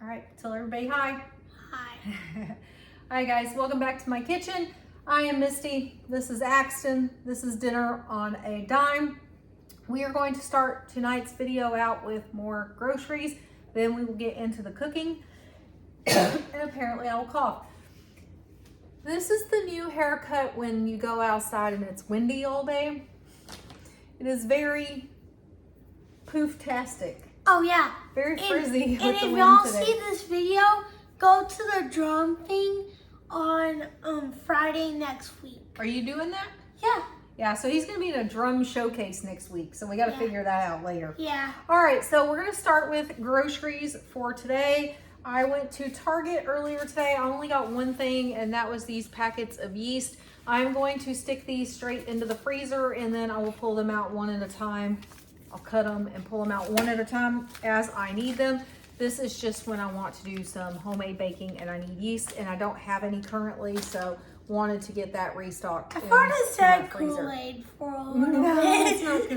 All right, tell everybody hi. Hi. Hi guys, welcome back to my kitchen. I am Misty, this is Axton, this is Dinner on a Dime. We are going to start tonight's video out with more groceries, then we will get into the cooking, and apparently I will cough. This is the new haircut when you go outside and it's windy all day. It is very poof-tastic. Oh yeah. Very frizzy with And the if wind y'all today. see this video, go to the drum thing on Friday next week. Are you doing that? Yeah. Yeah, so he's gonna be in a drum showcase next week, so we gotta figure that out later. Yeah. All right, so we're gonna start with groceries for today. I went to Target earlier today. I only got one thing, and that was these packets of yeast. I'm going to stick these straight into the freezer, and then I will pull them out one at a time. I'll cut them and pull them out one at a time as I need them. This is just when I want to do some homemade baking and I need yeast, and I don't have any currently, so wanted to get that restocked. I thought it said freezer. Kool-Aid for a little No, bit. it's not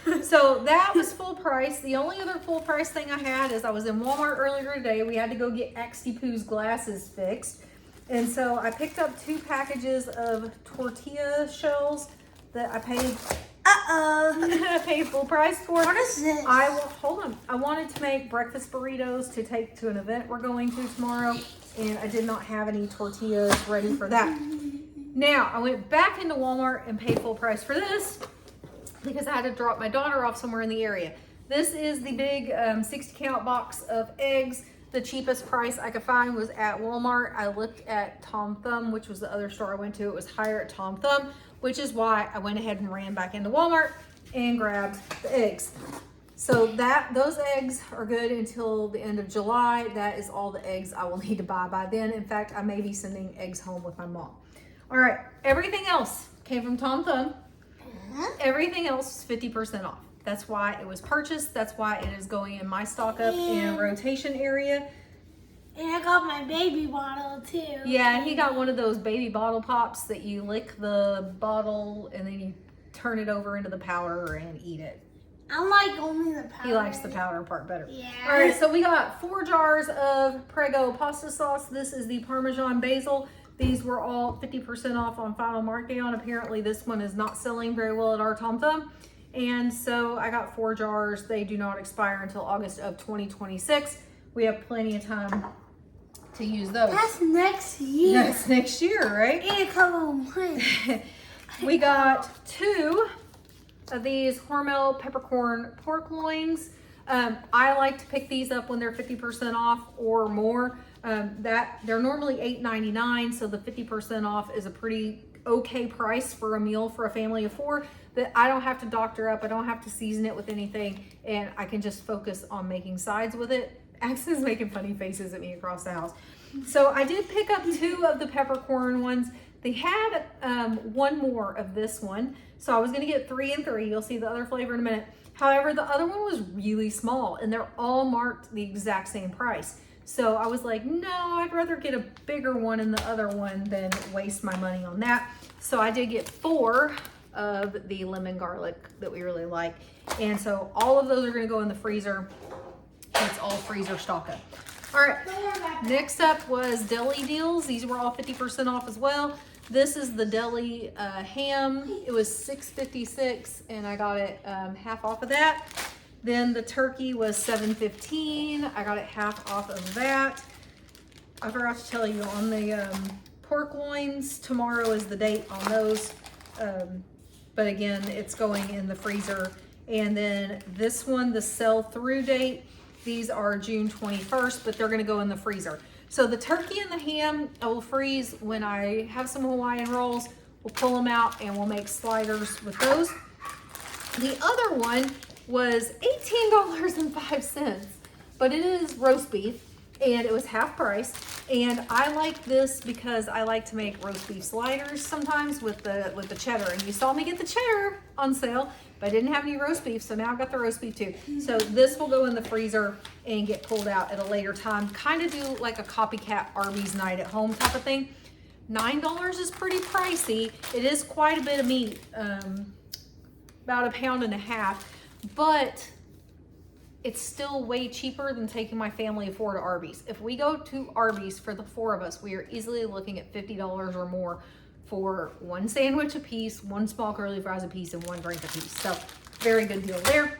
Kool-Aid. So that was full price. The only other full price thing I had is I was in Walmart earlier today. We had to go get Axty Poo's glasses fixed. And so I picked up 2 packages of tortilla shells that I paid I paid full price for. What is this? Hold on. I wanted to make breakfast burritos to take to an event we're going to tomorrow, and I did not have any tortillas ready for that. Now, I went back into Walmart and paid full price for this because I had to drop my daughter off somewhere in the area. This is the big 60 count box of eggs. The cheapest price I could find was at Walmart. I looked at Tom Thumb, which was the other store I went to. It was higher at Tom Thumb, which is why I went ahead and ran back into Walmart and grabbed the eggs. So those eggs are good until the end of July. That is all the eggs I will need to buy by then. In fact, I may be sending eggs home with my mom. All right, everything else came from Tom Thumb. Everything else is 50% off. That's why it was purchased. That's why it is going in my stock up and rotation area. And I got my baby bottle too. Yeah, and he got one of those baby bottle pops that you lick the bottle and then you turn it over into the powder and eat it. I like only the powder. He likes the powder part better. Yeah. All right, so we got 4 jars of Prego pasta sauce. This is the Parmesan basil. These were all 50% off on final markdown. Apparently this one is not selling very well at our Tom Thumb. And so I got 4 jars. They do not expire until August of 2026. We have plenty of time to use those. That's next year. That's next year, right? In a couple of months. We got 2 of these Hormel peppercorn pork loins. I like to pick these up when they're 50% off or more. They're normally $8.99, so the 50% off is a pretty okay price for a meal for a family of 4 that I don't have to doctor up. I don't have to season it with anything, and I can just focus on making sides with it. Axon's making funny faces at me across the house. So I did pick up 2 of the peppercorn ones. They had 1 more of this one, so I was gonna get 3 and 3. You'll see the other flavor in a minute. However, the other one was really small, and they're all marked the exact same price. So I was like, no, I'd rather get a bigger one in the other one than waste my money on that. So I did get 4 of the lemon garlic that we really like. And so all of those are gonna go in the freezer. It's all freezer stock up. All right, next up was deli deals. These were all 50% off as well. This is the deli ham. It was $6.56 and I got it half off of that. Then the turkey was $7.15. I got it half off of that. I forgot to tell you on the pork loins, tomorrow is the date on those. But again, it's going in the freezer. And then this one, the sell through date, these are June 21st, but they're gonna go in the freezer. So the turkey and the ham, I will freeze when I have some Hawaiian rolls. We'll pull them out and we'll make sliders with those. The other one was $18.05, but it is roast beef and it was half price. And I like this because I like to make roast beef sliders sometimes with the cheddar. And you saw me get the cheddar on sale, but I didn't have any roast beef, so now I've got the roast beef too. So this will go in the freezer and get pulled out at a later time. Kind of do like a copycat Arby's night at home type of thing. $9 is pretty pricey. It is quite a bit of meat, about 1.5 pounds, but it's still way cheaper than taking my family of 4 to Arby's. If we go to Arby's for the 4 of us, we are easily looking at $50 or more for 1 sandwich a piece, 1 small curly fries a piece, and 1 drink a piece. So very good deal there.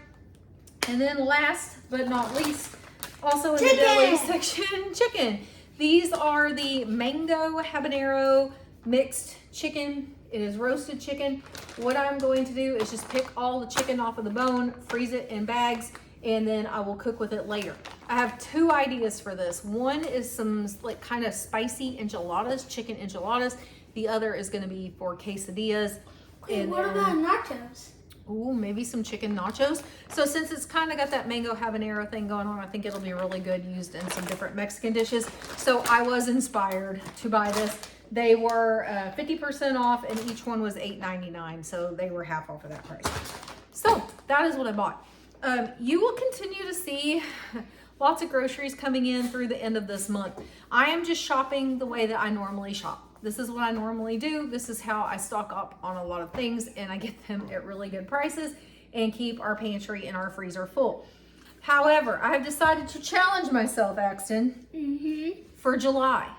And then last but not least, also in the deli section, chicken. These are the mango habanero mixed chicken. It is roasted chicken. What I'm going to do is just pick all the chicken off of the bone, freeze it in bags, and then I will cook with it later. I have 2 ideas for this. One is some like kind of spicy enchiladas, chicken enchiladas. The other is gonna be for quesadillas. Wait, what about nachos? Ooh, maybe some chicken nachos. So since it's kind of got that mango habanero thing going on, I think it'll be really good used in some different Mexican dishes. So I was inspired to buy this. They were 50% off and each one was $8.99. So they were half off of that price. So that is what I bought. You will continue to see lots of groceries coming in through the end of this month. I am just shopping the way that I normally shop. This is what I normally do. This is how I stock up on a lot of things, and I get them at really good prices and keep our pantry and our freezer full. However, I have decided to challenge myself, Axton, for July.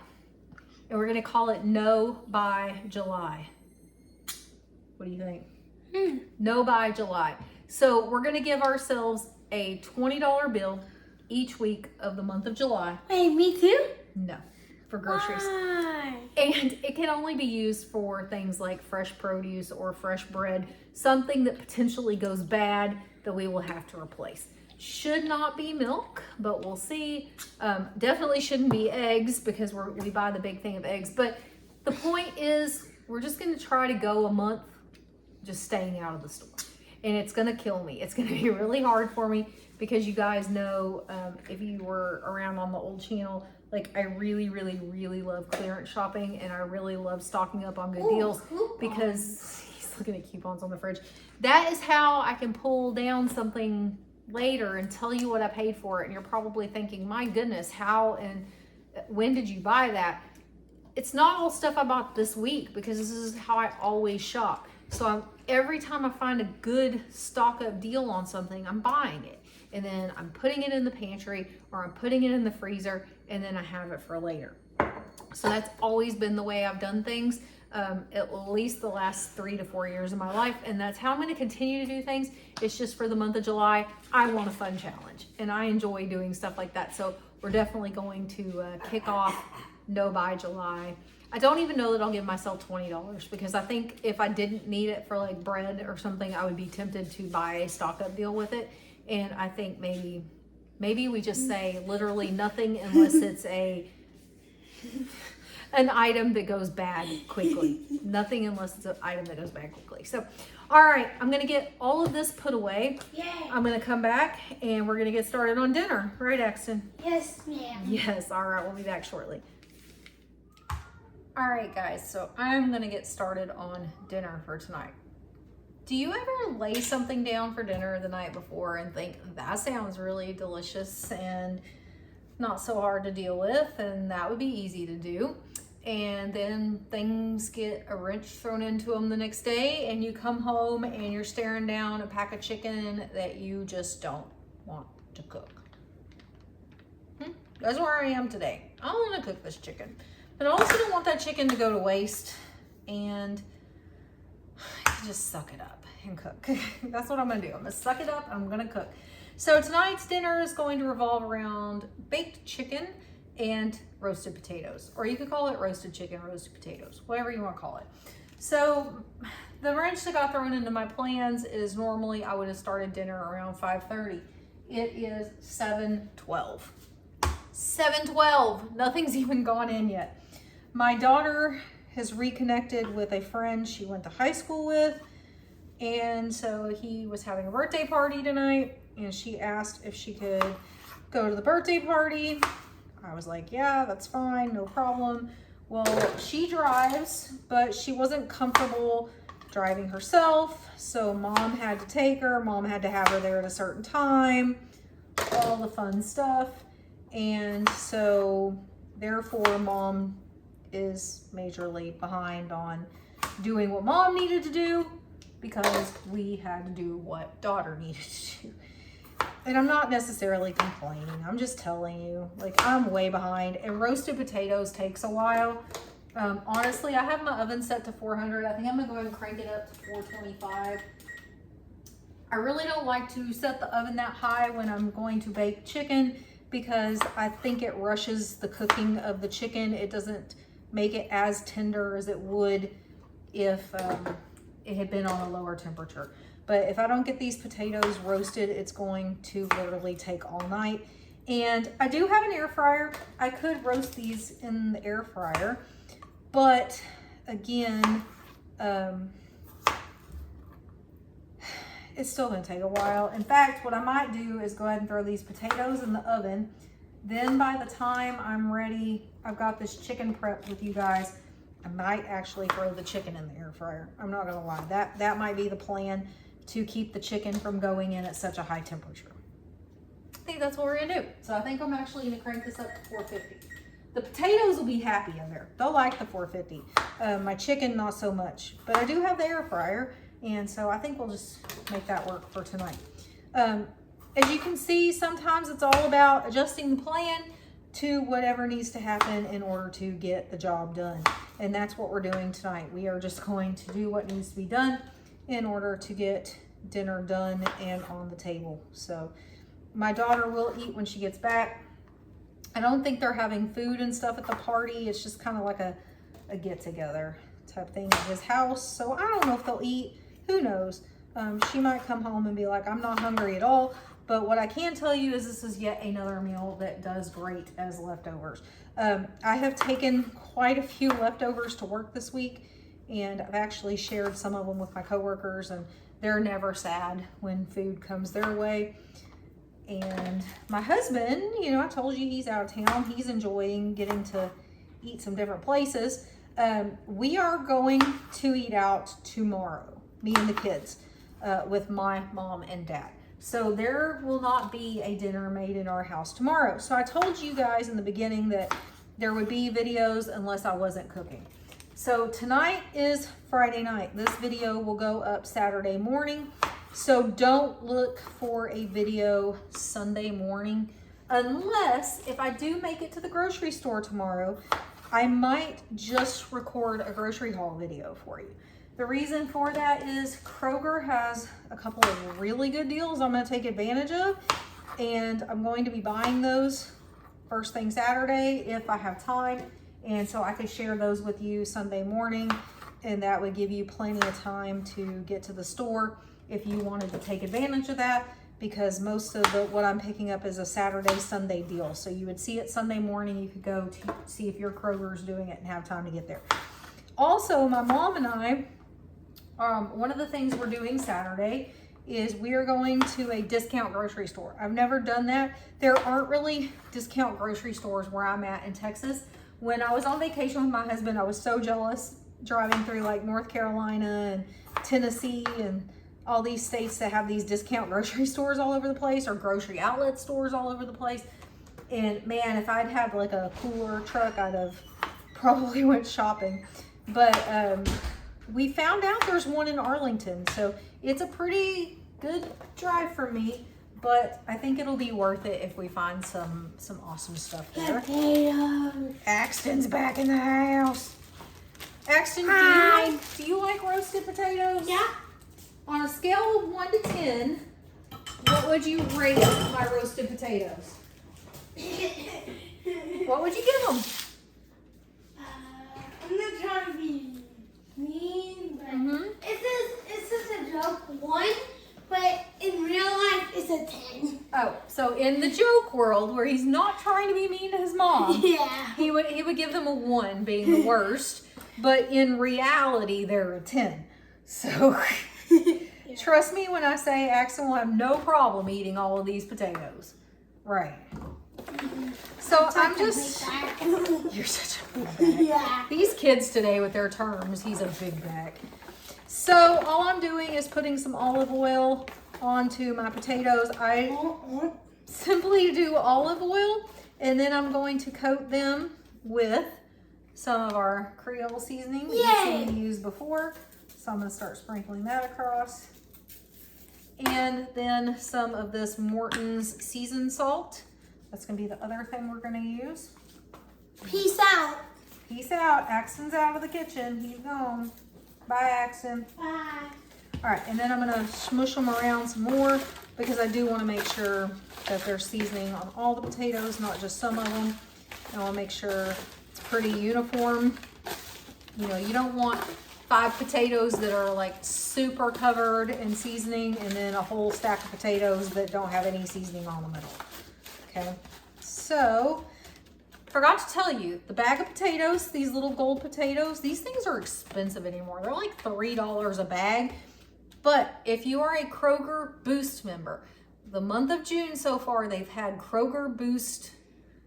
And we're gonna call it No Buy July. What do you think? No Buy July. So we're gonna give ourselves a $20 bill each week of the month of July. Wait, me too? No, for groceries. Why? And it can only be used for things like fresh produce or fresh bread, something that potentially goes bad that we will have to replace. Should not be milk, but we'll see. Definitely shouldn't be eggs because we buy the big thing of eggs. But the point is, we're just gonna try to go a month just staying out of the store. And it's gonna kill me. It's gonna be really hard for me because you guys know, if you were around on the old channel, like I really, really, really love clearance shopping and I really love stocking up on good deals because he's looking at coupons on the fridge. That is how I can pull down something later and tell you what I paid for it. And you're probably thinking, my goodness, how and when did you buy that? It's not all stuff I bought this week because this is how I always shop. So every time I find a good stock up deal on something, I'm buying it. And then I'm putting it in the pantry or I'm putting it in the freezer and then I have it for later. So that's always been the way I've done things, at least the last 3 to 4 years of my life. And that's how I'm going to continue to do things. It's just for the month of July, I want a fun challenge and I enjoy doing stuff like that. So we're definitely going to kick off No Buy July. I don't even know that I'll give myself $20 because I think if I didn't need it for like bread or something, I would be tempted to buy a stock up deal with it. And I think maybe we just say literally nothing unless it's an item that goes bad quickly. Nothing unless it's an item that goes bad quickly. So, all right, I'm gonna get all of this put away. Yay. I'm gonna come back and we're gonna get started on dinner. Right, Axton? Yes, ma'am. Yes, all right, we'll be back shortly. All right, guys, so I'm gonna get started on dinner for tonight. Do you ever lay something down for dinner the night before and think, that sounds really delicious and not so hard to deal with, and that would be easy to do? And then things get a wrench thrown into them the next day and you come home and you're staring down a pack of chicken that you just don't want to cook. That's where I am today. I don't want to cook this chicken, but I also don't want that chicken to go to waste, and just suck it up and cook. That's what I'm gonna do. I'm gonna suck it up, I'm gonna cook. So tonight's dinner is going to revolve around baked chicken and roasted potatoes, or you could call it roasted chicken, roasted potatoes, whatever you want to call it. So the wrench that got thrown into my plans is normally I would have started dinner around 5:30. It is 7:12. 7:12. Nothing's even gone in yet. My daughter has reconnected with a friend she went to high school with, and so he was having a birthday party tonight, and she asked if she could go to the birthday party. I was like, yeah, that's fine, no problem. Well, she drives, but she wasn't comfortable driving herself, so mom had to take her. Mom had to have her there at a certain time, all the fun stuff. And so therefore mom is majorly behind on doing what mom needed to do because we had to do what daughter needed to do. And I'm not necessarily complaining. I'm just telling you, like, I'm way behind. And roasted potatoes takes a while. Honestly, I have my oven set to 400. I think I'm gonna go ahead and crank it up to 425. I really don't like to set the oven that high when I'm going to bake chicken because I think it rushes the cooking of the chicken. It doesn't make it as tender as it would if it had been on a lower temperature. But if I don't get these potatoes roasted, it's going to literally take all night. And I do have an air fryer. I could roast these in the air fryer, but again, it's still gonna take a while. In fact, what I might do is go ahead and throw these potatoes in the oven. Then by the time I'm ready, I've got this chicken prepped with you guys, I might actually throw the chicken in the air fryer. I'm not gonna lie, that might be the plan to keep the chicken from going in at such a high temperature. I think that's what we're gonna do. So I think I'm actually gonna crank this up to 450. The potatoes will be happy in there. They'll like the 450. My chicken, not so much. But I do have the air fryer, and so I think we'll just make that work for tonight. As you can see, sometimes it's all about adjusting the plan to whatever needs to happen in order to get the job done. And that's what we're doing tonight. We are just going to do what needs to be done in order to get dinner done and on the table. So my daughter will eat when she gets back. I don't think they're having food and stuff at the party. It's just kind of like a get-together type thing at his house. So I don't know if they'll eat. Who knows? She might come home and be like, I'm not hungry at all. But what I can tell you is this is yet another meal that does great as leftovers. I have taken quite a few leftovers to work this week, and I've actually shared some of them with my coworkers, and they're never sad when food comes their way. And my husband, you know, I told you he's out of town. He's enjoying getting to eat some different places. We are going to eat out tomorrow, me and the kids, with my mom and dad. So there will not be a dinner made in our house tomorrow. So I told you guys in the beginning that there would be videos unless I wasn't cooking. So tonight is Friday night. This video will go up Saturday morning. So don't look for a video Sunday morning unless if I do make it to the grocery store tomorrow, I might just record a grocery haul video for you. The reason for that is Kroger has a couple of really good deals I'm going to take advantage of, and I'm going to be buying those first thing Saturday if I have time, and so I could share those with you Sunday morning, and that would give you plenty of time to get to the store if you wanted to take advantage of that, because most of what I'm picking up is a Saturday, Sunday deal. So you would see it Sunday morning. You could go to see if your Kroger's doing it and have time to get there. Also, my mom and I, one of the things we're doing Saturday is we are going to a discount grocery store. I've never done that. There aren't really discount grocery stores where I'm at in Texas. When I was on vacation with my husband, I was so jealous driving through like North Carolina and Tennessee and all these states that have these discount grocery stores all over the place, or grocery outlet stores all over the place. And man, if I'd had like a cooler truck, I'd have probably went shopping. But we found out there's one in Arlington, so it's a pretty good drive for me, but I think it'll be worth it if we find some awesome stuff there. Potatoes. Axton's back in the house. Axton, Hi. do you like roasted potatoes? Yeah. On a scale of 1 to 10, what would you rate my roasted potatoes? What would you give them? I'm not trying to be mean, but Mhm. it says a joke 1, but in real life it's a 10. Oh, so in the joke world, where he's not trying to be mean to his mom, Yeah. he would give them a 1, being the worst. But in reality, they're a 10. So trust me when I say Axel will have no problem eating all of these potatoes. Right. So I'm just, you're such a big bag. Yeah. These kids today with their terms, he's a big bag. So all I'm doing is putting some olive oil onto my potatoes. I simply do olive oil, and then I'm going to coat them with some of our Creole seasoning that you've seen me use before. So I'm going to start sprinkling that across. And then some of this Morton's seasoned salt. That's gonna be the other thing we're gonna use. Peace out. Peace out. Axton's out of the kitchen. He's gone. Bye, Axton. Bye. All right, and then I'm gonna smush them around some more because I do wanna make sure that there's seasoning on all the potatoes, not just some of them. I wanna make sure it's pretty uniform. You know, you don't want 5 potatoes that are like super covered in seasoning and then a whole stack of potatoes that don't have any seasoning on the middle. Okay, so forgot to tell you, the bag of potatoes, these little gold potatoes, these things are expensive anymore. They're like $3 a bag. But if you are a Kroger Boost member, the month of June so far, they've had Kroger Boost.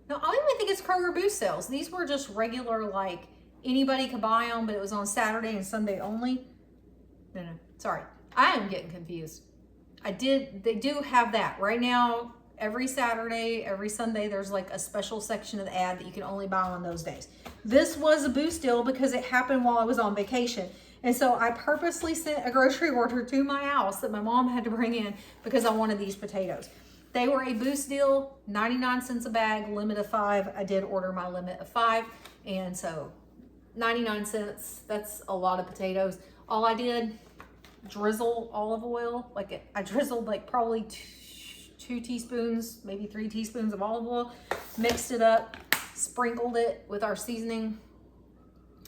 No, I don't even think it's Kroger Boost sales. These were just regular, like anybody could buy them, but it was on Saturday and Sunday only. No, sorry. I am getting confused. They do have that right now. Every Saturday, every Sunday, there's like a special section of the ad that you can only buy on those days. This was a Boost deal because it happened while I was on vacation. And so I purposely sent a grocery order to my house that my mom had to bring in because I wanted these potatoes. They were a Boost deal, 99 cents a bag, limit of 5. I did order my limit of 5. And so 99 cents, that's a lot of potatoes. All I did, drizzle olive oil. I drizzled like probably 2 teaspoons, maybe 3 teaspoons of olive oil, mixed it up, sprinkled it with our seasoning.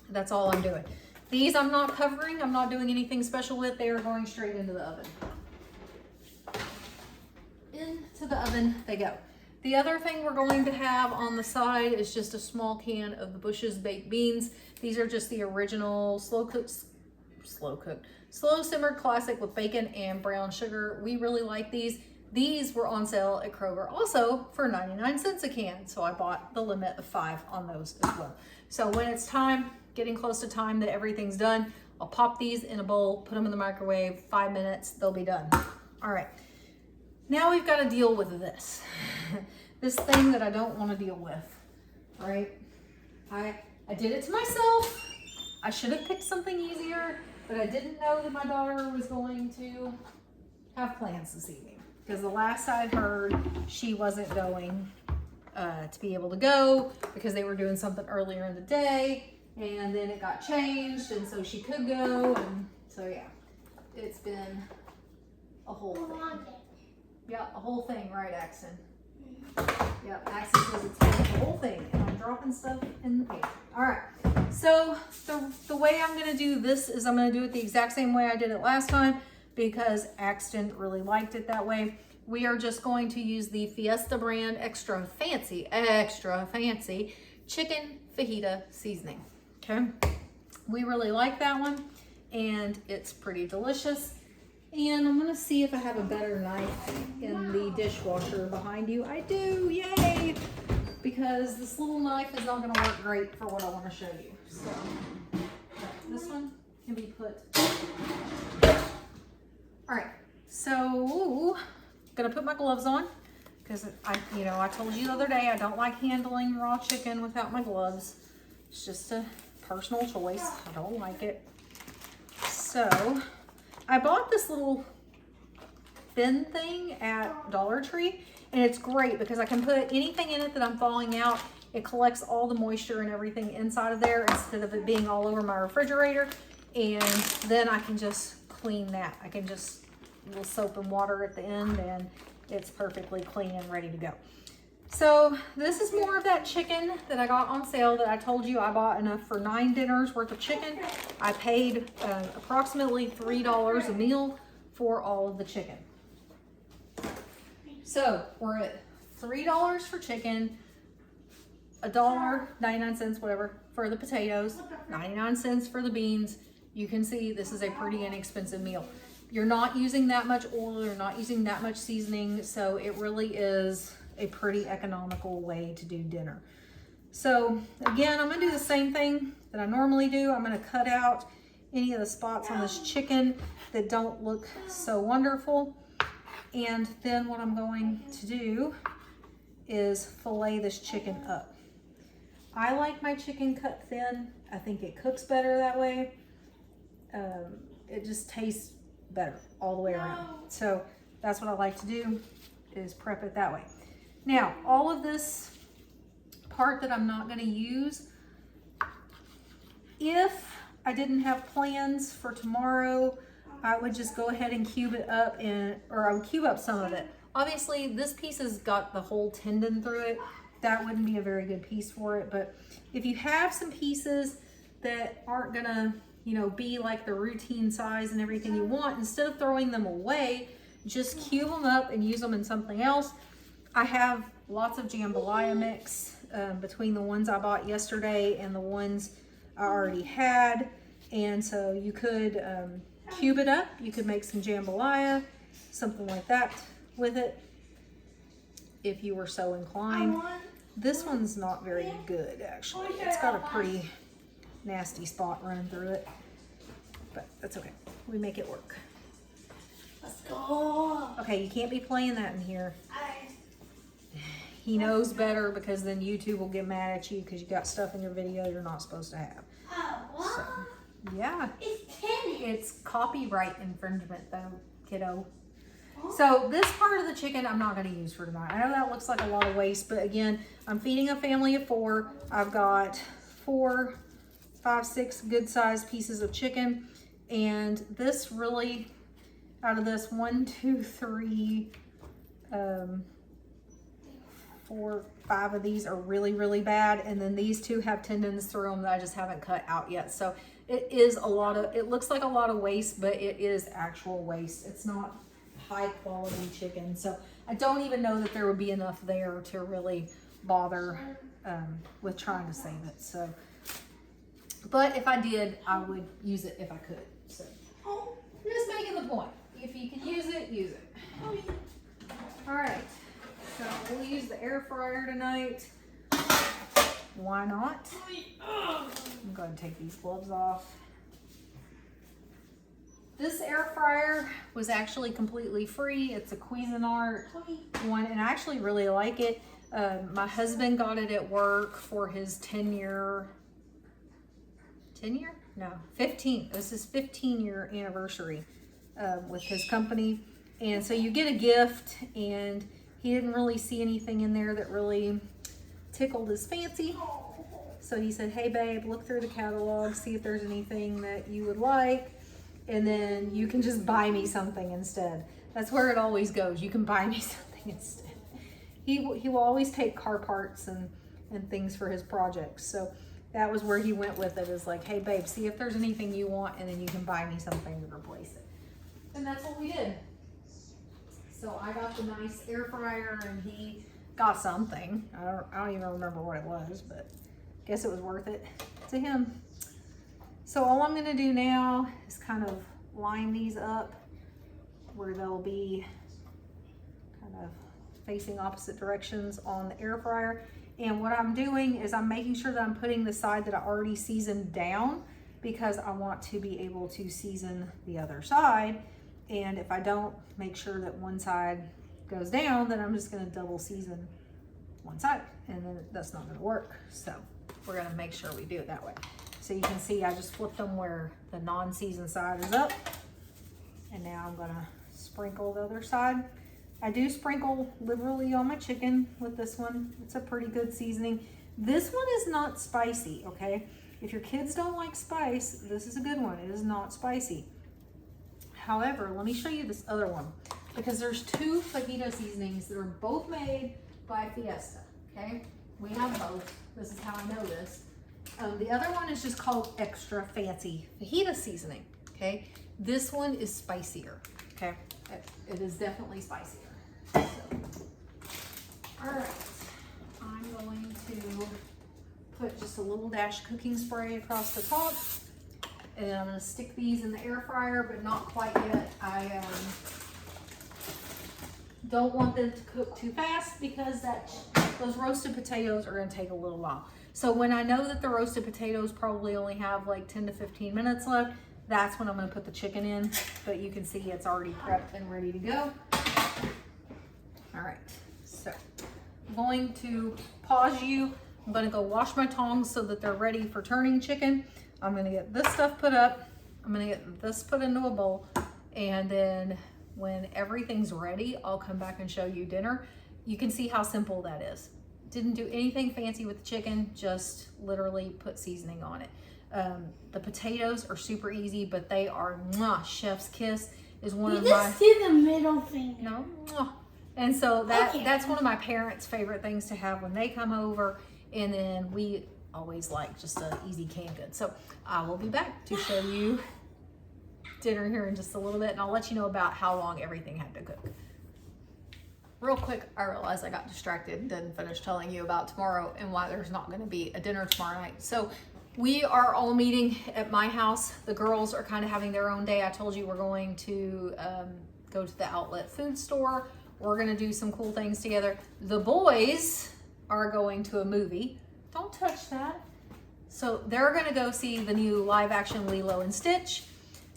That's all I'm doing. These I'm not covering. I'm not doing anything special with. They are going straight into the oven. Into the oven they go. The other thing we're going to have on the side is just a small can of the Bush's baked beans. These are just the original slow simmered classic with bacon and brown sugar. We really like these. These were on sale at Kroger also for 99 cents a can. So I bought the limit of 5 on those as well. So when it's time, getting close to time that everything's done, I'll pop these in a bowl, put them in the microwave, 5 minutes, they'll be done. All right, now we've got to deal with this. This thing that I don't want to deal with, right? I did it to myself. I should have picked something easier, but I didn't know that my daughter was going to have plans this evening. Because the last I heard, she wasn't going to be able to go because they were doing something earlier in the day, and then it got changed, and so she could go, and so yeah, it's been a whole thing. Yeah, a whole thing, right, Axton? Yeah, Axton says it's been a whole thing, and I'm dropping stuff in the pan. All right, so the way I'm gonna do this is I'm gonna do it the exact same way I did it last time, because Axton really liked it that way. We are just going to use the Fiesta brand extra fancy chicken fajita seasoning. Okay, we really like that one, and it's pretty delicious. And I'm gonna see if I have a better knife in the dishwasher behind you. I do, yay! Because this little knife is not gonna work great for what I wanna show you. So this one can be put. All right, so I'm gonna put my gloves on because I told you the other day I don't like handling raw chicken without my gloves. It's just a personal choice. I don't like it. So I bought this little thin thing at Dollar Tree, and it's great because I can put anything in it that I'm thawing out. It collects all the moisture and everything inside of there instead of it being all over my refrigerator, and then I can just clean that. I can just a little soap and water at the end, and it's perfectly clean and ready to go. So this is more of that chicken that I got on sale that I told you I bought enough for 9 dinners worth of chicken. I paid approximately $3 a meal for all of the chicken. So we're at $3 for chicken, $1, 99 cents, whatever, for the potatoes, 99 cents for the beans. You can see this is a pretty inexpensive meal. You're not using that much oil, you're not using that much seasoning, so it really is a pretty economical way to do dinner. So again, I'm gonna do the same thing that I normally do. I'm gonna cut out any of the spots on this chicken that don't look so wonderful. And then what I'm going to do is fillet this chicken up. I like my chicken cut thin. I think it cooks better that way. It just tastes better all the way around. So that's what I like to do, is prep it that way. Now, all of this part that I'm not gonna use, if I didn't have plans for tomorrow, I would just go ahead and cube it up, or I would cube up some of it. Obviously, this piece has got the whole tendon through it. That wouldn't be a very good piece for it. But if you have some pieces that aren't gonna, you know, be like the routine size and everything you want, instead of throwing them away, just cube them up and use them in something else. I have lots of jambalaya mix between the ones I bought yesterday and the ones I already had. And so you could cube it up. You could make some jambalaya, something like that with it, if you were so inclined. This one's not very good, actually. It's got a pretty nasty spot running through it, but that's okay. We make it work. Let's go. Okay, you can't be playing that in here. He knows better, because then YouTube will get mad at you because you got stuff in your video you're not supposed to have. So, yeah. It's tennis. It's copyright infringement though, kiddo. So this part of the chicken I'm not going to use for tonight. I know that looks like a lot of waste, but again, I'm feeding a family of 4. I've got 4, 5, 6 good sized pieces of chicken. And this really, out of this 1, 2, 3, 4, 5 of these are really, really bad. And then these 2 have tendons through them that I just haven't cut out yet. So it is a lot of, it looks like a lot of waste, but it is actual waste. It's not high quality chicken. So I don't even know that there would be enough there to really bother with trying to save it. So, but if I did, I would use it if I could. So just making the point. If you can use it, use it. All right. So we'll use the air fryer tonight. Why not? I'm going to take these gloves off. This air fryer was actually completely free. It's a Cuisinart one, and I actually really like it. My husband got it at work for his 10-year? No, 15. This is 15-year anniversary with his company. And so you get a gift, and he didn't really see anything in there that really tickled his fancy. So he said, hey babe, look through the catalog, see if there's anything that you would like, and then you can just buy me something instead. That's where it always goes. You can buy me something instead. He will always take car parts and things for his projects. So that was where he went with it, is like, hey babe, see if there's anything you want, and then you can buy me something to replace it. And that's what we did. So I got the nice air fryer, and he got something. I don't even remember what it was, but I guess it was worth it to him. So all I'm gonna do now is kind of line these up where they'll be kind of facing opposite directions on the air fryer. And what I'm doing is I'm making sure that I'm putting the side that I already seasoned down, because I want to be able to season the other side. And if I don't make sure that one side goes down, then I'm just gonna double season one side, and then that's not gonna work. So we're gonna make sure we do it that way. So you can see I just flipped them where the non-seasoned side is up. And now I'm gonna sprinkle the other side. I do sprinkle liberally on my chicken with this one. It's a pretty good seasoning. This one is not spicy, okay? If your kids don't like spice, this is a good one. It is not spicy. However, let me show you this other one, because there's 2 fajita seasonings that are both made by Fiesta, okay? We have both. This is how I know this. The other one is just called extra fancy fajita seasoning, okay? This one is spicier, okay? It is definitely spicier. So, all right, I'm going to put just a little dash cooking spray across the top, and then I'm gonna stick these in the air fryer, but not quite yet. I don't want them to cook too fast, because those roasted potatoes are gonna take a little while. So when I know that the roasted potatoes probably only have like 10 to 15 minutes left, that's when I'm gonna put the chicken in. But you can see it's already prepped and ready to go. All right, so I'm going to pause you. I'm gonna go wash my tongs so that they're ready for turning chicken. I'm gonna get this stuff put up. I'm gonna get this put into a bowl. And then when everything's ready, I'll come back and show you dinner. You can see how simple that is. Didn't do anything fancy with the chicken, just literally put seasoning on it. The potatoes are super easy, but they are chef's kiss. Is one of my. You just see the middle finger. No. And so that's one of my parents' favorite things to have when they come over. And then we always like just an easy canned good. So I will be back to show you dinner here in just a little bit, and I'll let you know about how long everything had to cook. Real quick, I realized I got distracted and didn't finish telling you about tomorrow and why there's not going to be a dinner tomorrow night. So we are all meeting at my house. The girls are kind of having their own day. I told you we're going to go to the outlet food store. We're going to do some cool things together. The boys are going to a movie. Don't touch that. So they're going to go see the new live action Lilo and Stitch.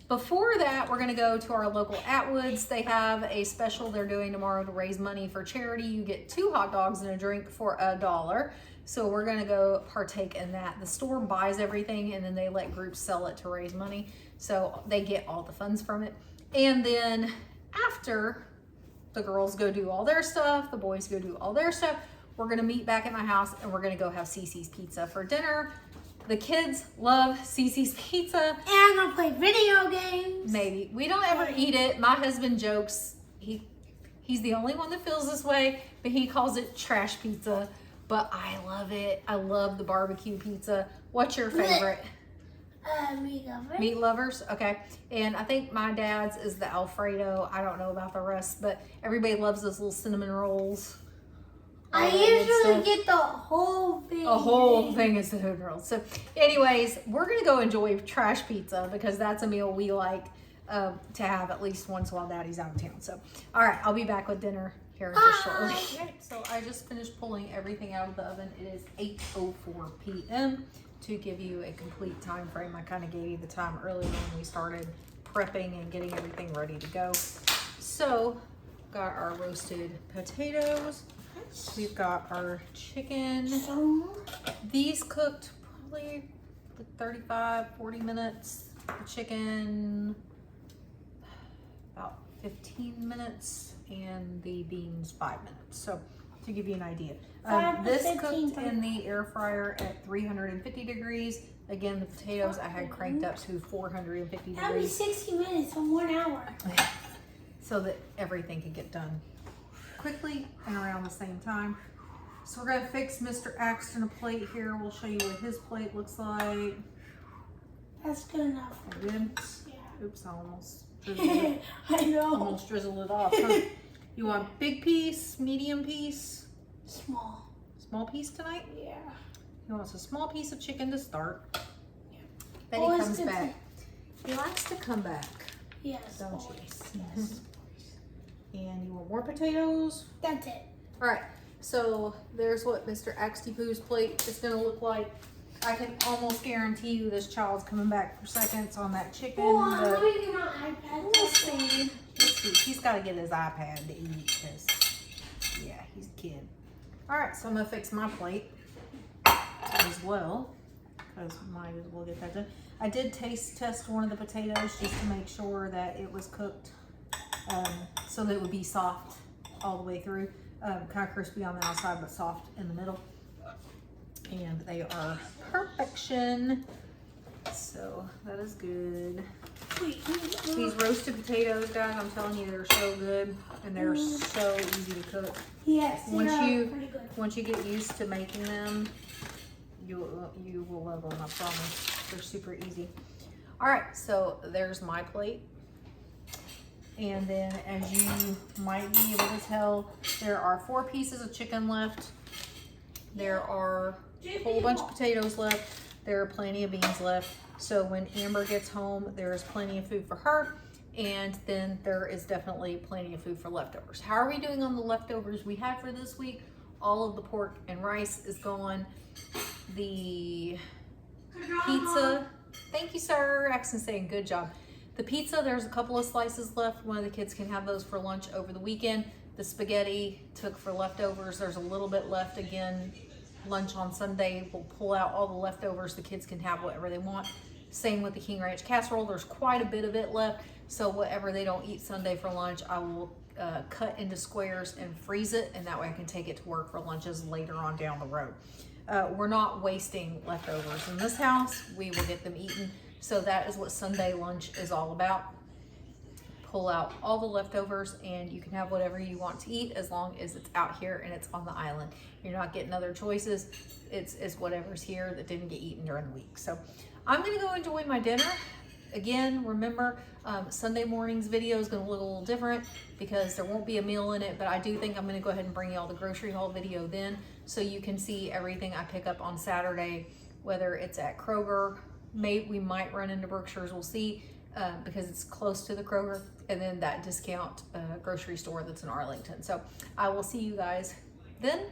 Before that, we're gonna go to our local Atwoods. They have a special they're doing tomorrow to raise money for charity. You get 2 hot dogs and a drink for $1. So we're gonna go partake in that. The store buys everything and then they let groups sell it to raise money. So they get all the funds from it. And then after the girls go do all their stuff, the boys go do all their stuff, we're gonna meet back at my house and we're gonna go have Cece's Pizza for dinner. The kids love Cece's Pizza. And I'm gonna play video games. Maybe. We don't ever eat it. My husband jokes, he's the only one that feels this way, but he calls it trash pizza. But I love it. I love the barbecue pizza. What's your favorite? Meat lovers. Meat lovers? Okay. And I think my dad's is the Alfredo. I don't know about the rest, but everybody loves those little cinnamon rolls. I usually get the whole thing. A whole thing of cinnamon rolls. So anyways, we're going to go enjoy trash pizza because that's a meal we like to have at least once while Daddy's out of town. So, all right, I'll be back with dinner here in just shortly. Okay, so I just finished pulling everything out of the oven. It is 8:04 p.m. To give you a complete time frame, I kind of gave you the time earlier when we started prepping and getting everything ready to go. So, got our roasted potatoes. We've got our chicken. These cooked probably 35, 40 minutes. The chicken, about 15 minutes. And the beans, 5 minutes. So, to give you an idea. This cooked in the air fryer at 350 degrees. Again, the potatoes I had cranked up to 450 degrees. That'd be 60 minutes in 1 hour. So that everything could get done quickly and around the same time. So we're gonna fix Mr. Axton a plate here. We'll show you what his plate looks like. That's good enough. Good. Yeah. Oops, I almost drizzled it. I know. Almost drizzled it off. Huh? You want big piece, medium piece? Small. Small piece tonight? Yeah. He wants a small piece of chicken to start. Yeah. Then he comes back. He likes to come back. Yes. Don't you? Yes. And you want more potatoes? That's it. All right, so there's what Mr. Axtepoo's plate is gonna look like. I can almost guarantee you this child's coming back for seconds on that chicken. Oh, but let me get my iPad. we'll see. Let's see. He's gotta get his iPad to eat because, yeah, he's a kid. All right, so I'm gonna fix my plate as well because might as well get that done. I did taste test one of the potatoes just to make sure that it was cooked so that it would be soft all the way through. Kind of crispy on the outside, but soft in the middle. And they are perfection. So that is good. These roasted potatoes, guys, I'm telling you, they're so good and they're so easy to cook. Yes, Once they're pretty good. once you get used to making them, you will love them, I promise. They're super easy. All right, so there's my plate. And then as you might be able to tell, there are 4 pieces of chicken left. There are a whole bunch of potatoes left. There are plenty of beans left. So when Amber gets home, there is plenty of food for her. And then there is definitely plenty of food for leftovers. How are we doing on the leftovers we had for this week? All of the pork and rice is gone. The pizza, thank you, sir. Axon's saying good job. The pizza, there's a couple of slices left. One of the kids can have those for lunch over the weekend. The spaghetti took for leftovers. There's a little bit left again. Lunch on Sunday, we'll pull out all the leftovers. The kids can have whatever they want. Same with the King Ranch casserole. There's quite a bit of it left. So whatever they don't eat Sunday for lunch, I will cut into squares and freeze it, and that way I can take it to work for lunches later on down the road. We're not wasting leftovers in this house. We will get them eaten. So that is what Sunday lunch is all about. Pull out all the leftovers and you can have whatever you want to eat as long as it's out here and it's on the island. You're not getting other choices. It's whatever's here that didn't get eaten during the week. So I'm gonna go enjoy my dinner. Again, remember, Sunday morning's video is gonna look a little different because there won't be a meal in it, but I do think I'm gonna go ahead and bring you all the grocery haul video then, so you can see everything I pick up on Saturday, whether it's at Kroger, we might run into Berkshire's, we'll see, because it's close to the Kroger, and then that discount grocery store that's in Arlington. So I will see you guys then,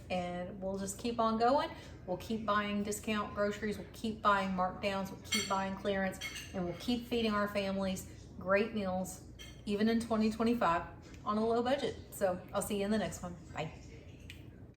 and we'll just keep on going. We'll keep buying discount groceries, we'll keep buying markdowns, we'll keep buying clearance, and we'll keep feeding our families great meals, even in 2025, on a low budget. So I'll see you in the next one. Bye.